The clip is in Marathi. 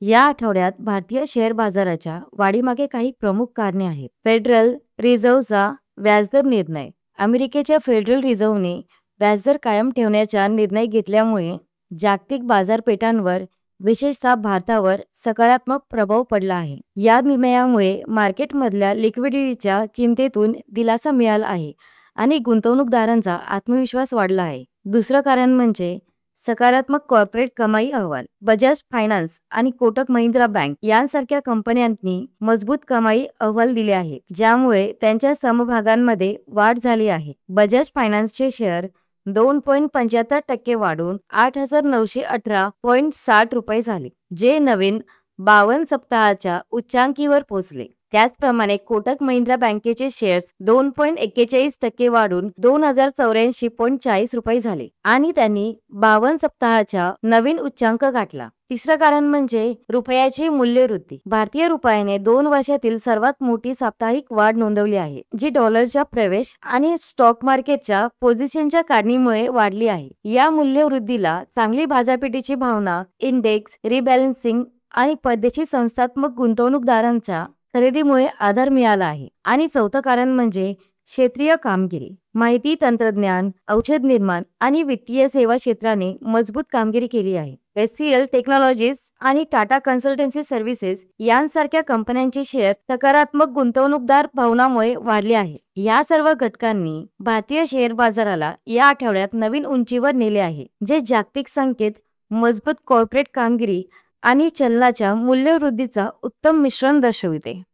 या आठवड्यात भारतीय शेअर बाजाराच्या वाढीमागे काही प्रमुख कारणे आहेत. फेडरल रिझर्व्हचा व्याजदर निर्णय. अमेरिकेच्या फेडरल रिझर्व्हने व्याजदर कायम ठेवण्याचा निर्णय घेतल्यामुळे जागतिक बाजारपेठांवर, विशेषतः भारतावर सकारात्मक प्रभाव पडला आहे. या निर्णयामुळे मार्केटमधल्या लिक्विडिटीच्या चिंतेतून दिलासा मिळाला आहे आणि गुंतवणूकदारांचा आत्मविश्वास वाढला आहे. दुसरं कारण म्हणजे सकारात्मक कॉर्पोरेट कमाई अहवाल. बजाज फायनान्स आणि कोटक महिंद्रा बँक यांसारख्या कंपन्यांनी मजबूत कमाई अहवाल दिले आहेत, ज्यामुळे त्यांच्या समभागांमध्ये वाढ झाली आहे. बजाज फायनान्सचे शेअर 2.75% वाढून 8,918.60 रुपये झाले, जे नवीन 52 सप्ताहाच्या उच्चांकीवर पोहोचले. त्याचप्रमाणे कोटक महिंद्रा बँकेचे शेअर्स 2.41% वाढून 2,084.40 रुपये झाले आणि त्यांनी 52 सप्ताहाच्या नवीन उच्चांक गाठला. तिसरं कारण म्हणजे रुपयाची मूल्यवृद्धी. भारतीय रुपयाने 2 वर्षातील सर्वात मोठी साप्ताहिक वाढ नोंदवली आहे, जी डॉलरच्या प्रवेश आणि स्टॉक मार्केटच्या पोझिशनच्या काढणीमुळे वाढली आहे. या मूल्यवृद्धीला चांगली बाजारपेठेची भावना, इंडेक्स रिबॅलन्सिंग आणि परदेशी संस्थात्मक गुंतवणूकदारांच्या खरेदीमुळे आधार मिळाला आहे. आणि चौथं कारण म्हणजे क्षेत्रीय कामगिरी. माहिती तंत्रज्ञान, औषध निर्माण आणि वित्तीय सेवा क्षेत्राने मजबूत कामगिरी केली आहे. HCL टेक्नॉलॉजीज आणि टाटा कन्सल्टन्सी सर्व्हिसेस यांसारख्या कंपन्यांचे शेअर सकारात्मक गुंतवणूकदार भावनामुळे वाढले आहे. या सर्व घटकांनी भारतीय शेअर बाजाराला या आठवड्यात नवीन उंचीवर नेले आहे, जे जागतिक संकेत, मजबूत कॉर्पोरेट कामगिरी आणि चलनाच्या मूल्यवृद्धीचा उत्तम मिश्रण दर्शविते.